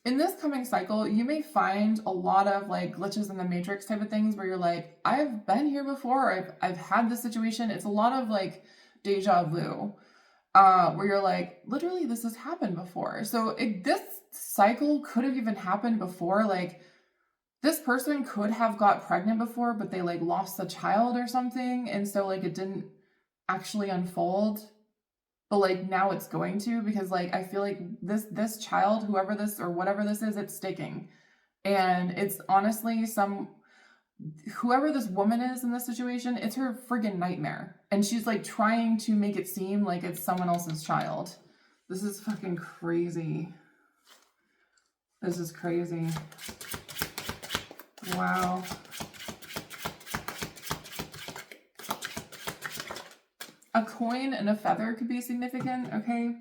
in this coming cycle, you may find a lot of like glitches in the matrix type of things where you're like, I've been here before. I've had this situation. It's a lot of like deja vu. Where you're like, literally, this has happened before. So this cycle could have even happened before. Like, this person could have got pregnant before, but they like lost a child or something. And so like it didn't actually unfold. But like now it's going to, because like I feel like this child, whoever this or whatever this is, it's sticking. And it's honestly whoever this woman is in this situation, it's her friggin' nightmare. And she's like trying to make it seem like it's someone else's child. This is fucking crazy. This is crazy. Wow. A coin and a feather could be significant, okay?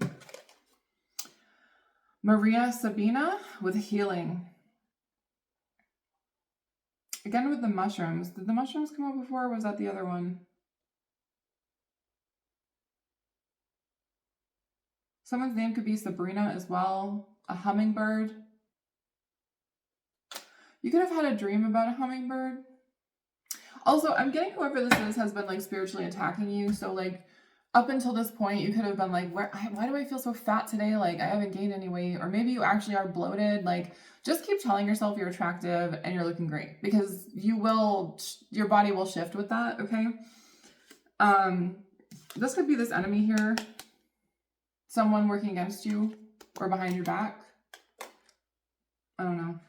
Maria Sabina with healing. Again with the mushrooms. Did the mushrooms come up before, or was that the other one? Someone's name could be Sabrina as well. A hummingbird. You could have had a dream about a hummingbird. Also, I'm getting whoever this is has been like spiritually attacking you. So like up until this point, you could have been like, why do I feel so fat today? Like I haven't gained any weight. Or maybe you actually are bloated. Like just keep telling yourself you're attractive and you're looking great, because your body will shift with that. Okay. This could be this enemy here. Someone working against you or behind your back. I don't know.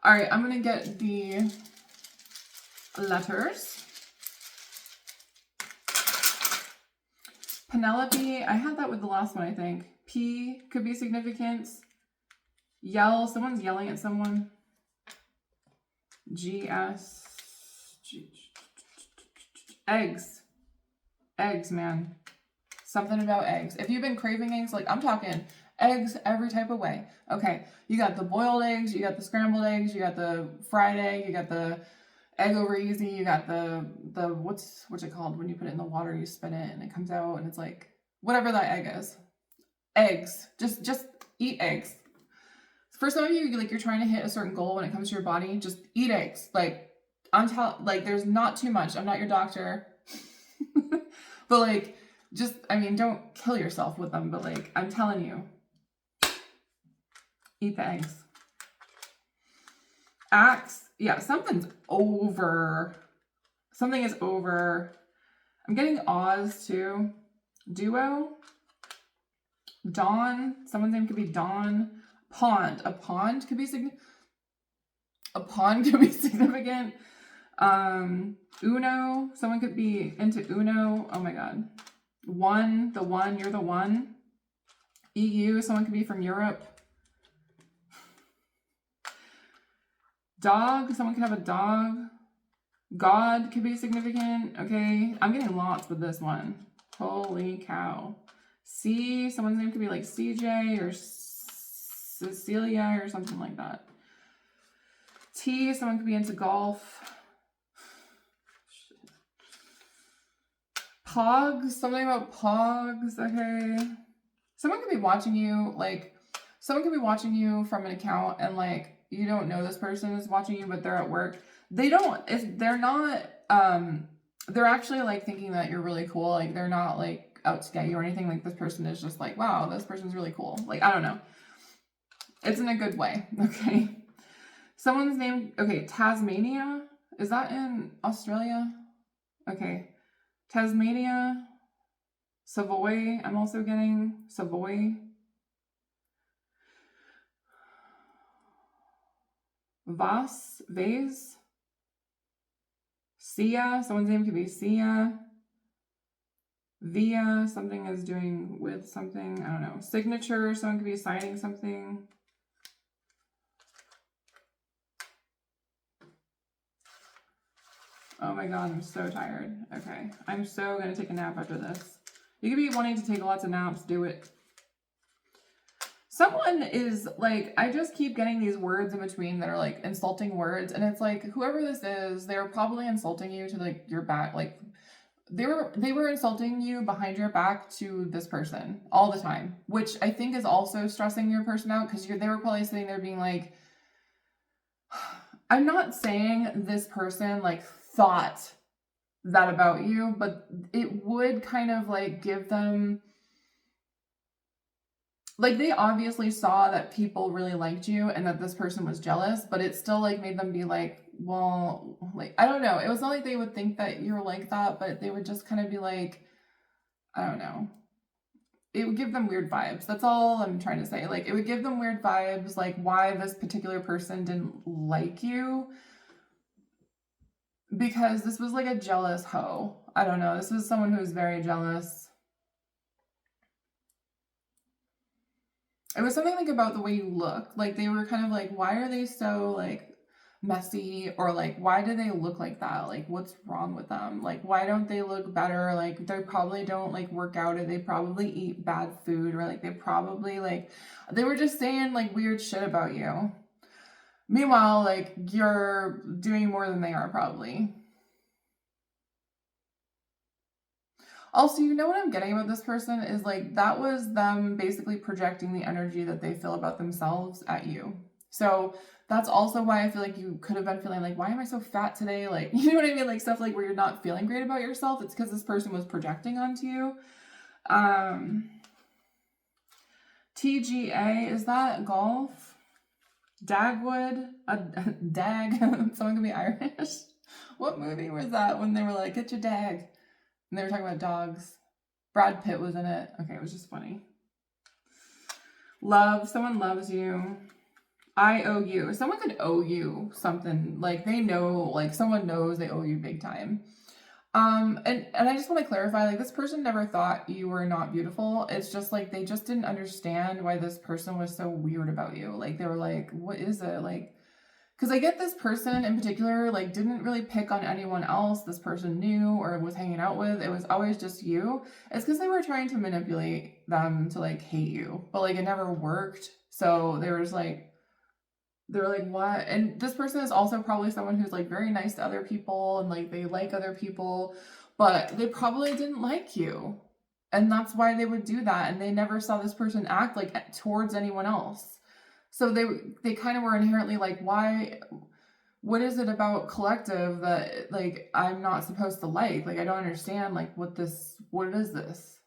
All right, I'm going to get the letters. Penelope, I had that with the last one, I think. P could be significant. Yell, someone's yelling at someone. GS. Eggs. Eggs, man. Something about eggs. If you've been craving eggs, like I'm talking eggs every type of way. Okay, you got the boiled eggs, you got the scrambled eggs, you got the fried egg, you got the egg over easy, you got the what's it called when you put it in the water, you spin it and it comes out and it's like whatever that egg is. Eggs. Just eat eggs. For some of you, like you're trying to hit a certain goal when it comes to your body, just eat eggs. Like there's not too much. I'm not your doctor. But like just, I mean, don't kill yourself with them, but like, I'm telling you, eat the eggs. Axe, yeah, something's over. Something is over. I'm getting Oz too. Duo. Dawn, someone's name could be Dawn. Pond, a pond could be significant. Uno, someone could be into Uno. Oh my God. You're the one. EU, someone could be from Europe. Dog, someone could have a dog. God could be significant. Okay, I'm getting lots with this one. Holy cow. C, someone's name could be like CJ or Cecilia or something like that. T, someone could be into golf. Pogs, something about Pogs, okay. Someone could be watching you, like, someone could be watching you from an account and, like, you don't know this person is watching you, but they're at work. They're not, they're actually, like, thinking that you're really cool. Like, they're not, like, out to get you or anything. Like, this person is just like, wow, this person's really cool. Like, I don't know. It's in a good way, okay? Someone's name, okay, Tasmania. Is that in Australia? Okay. Tasmania. Savoy. I'm also getting Savoy. Vase. Sia. Someone's name could be Sia. Via. Something is doing with something. I don't know. Signature. Someone could be signing something. Oh my god, I'm so tired. Okay. I'm so gonna take a nap after this. You could be wanting to take lots of naps. Do it. Someone is like, I just keep getting these words in between that are like insulting words. And it's like, whoever this is, they're probably insulting you to like your back. Like they were insulting you behind your back to this person all the time, which I think is also stressing your person out because they were probably sitting there being like, I'm not saying this person like thought that about you, but it would kind of like give them, like, they obviously saw that people really liked you and that this person was jealous, but it still like made them be like, well, like, I don't know. It was not like they would think that you're like that, but they would just kind of be like, I don't know. It would give them weird vibes. That's all I'm trying to say. Like, it would give them weird vibes, like why this particular person didn't like you. Because this was like a jealous hoe. I don't know. This was someone who was very jealous. It was something like about the way you look. Like they were kind of like, why are they so like messy? Or like, why do they look like that? Like, what's wrong with them? Like, why don't they look better? Like, they probably don't like work out, or they probably eat bad food, or like they probably like, they were just saying like weird shit about you. Meanwhile, like you're doing more than they are probably. Also, you know what I'm getting about this person is like that was them basically projecting the energy that they feel about themselves at you. So that's also why I feel like you could have been feeling like, why am I so fat today? Like, you know what I mean? Like stuff like where you're not feeling great about yourself. It's because this person was projecting onto you. TGA, is that golf? Dagwood? Dag? Someone can be Irish. What movie was that when they were like, get your dag? And they were talking about dogs. Brad Pitt was in it. Okay, it was just funny. Love. Someone loves you. I owe you. Someone could owe you something. Like they know, like someone knows they owe you big time. And I just want to clarify, like this person never thought you were not beautiful. It's just like they just didn't understand why this person was so weird about you. Like they were like, what is it? Like, because I get this person in particular, like, didn't really pick on anyone else this person knew or was hanging out with. It was always just you. It's because they were trying to manipulate them to, like, hate you. But, like, it never worked. So they were just like, they're like, what? And this person is also probably someone who's, like, very nice to other people and, like, they like other people. But they probably didn't like you. And that's why they would do that. And they never saw this person act, like, towards anyone else. So they kind of were inherently like, why, what is it about collective that like I'm not supposed to like? Like I don't understand like what is this?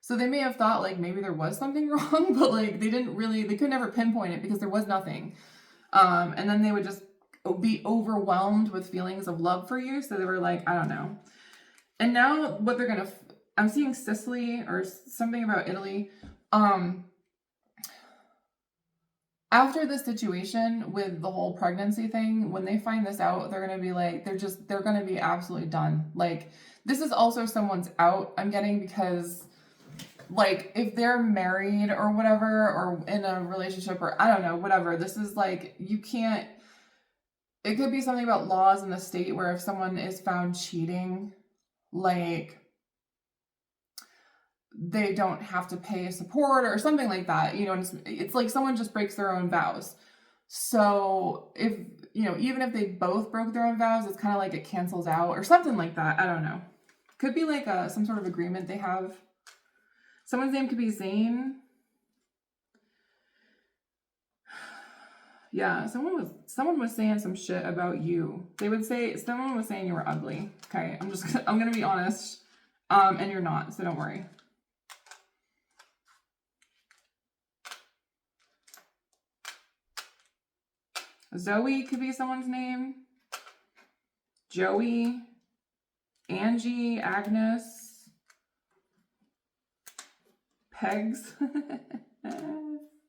So they may have thought like maybe there was something wrong, but like they could never pinpoint it because there was nothing. And then they would just be overwhelmed with feelings of love for you. So they were like, I don't know. And now what I'm seeing Sicily or something about Italy. After the situation with the whole pregnancy thing, when they find this out, they're going to be like, they're going to be absolutely done. Like, this is also someone's out, I'm getting, because, like, if they're married or whatever, or in a relationship, or I don't know, whatever, this is like, you can't, it could be something about laws in the state where if someone is found cheating, like, they don't have to pay support or something like that, you know, it's like someone just breaks their own vows. So if, you know, even if they both broke their own vows, it's kind of like it cancels out or something like that. I don't know. Could be like some sort of agreement they have. Someone's name could be Zane. Yeah, someone was saying some shit about you. Someone was saying you were ugly. Okay, I'm gonna be honest. And you're not, so don't worry. Zoe could be someone's name. Joey, Angie, Agnes, Pegs.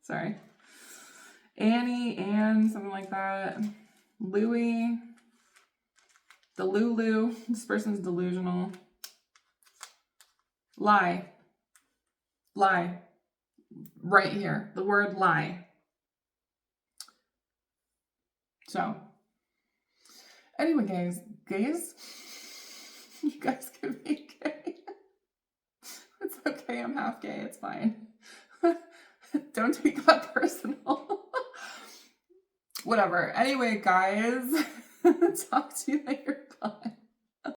Sorry. Annie, Anne, something like that. Louie. The Lulu. This person's delusional. Lie. Lie. Right here. The word lie. So, anyway, guys, you guys can be gay. It's okay, I'm half gay, it's fine. Don't take that personal. Whatever. Anyway, guys, talk to you later. Bye.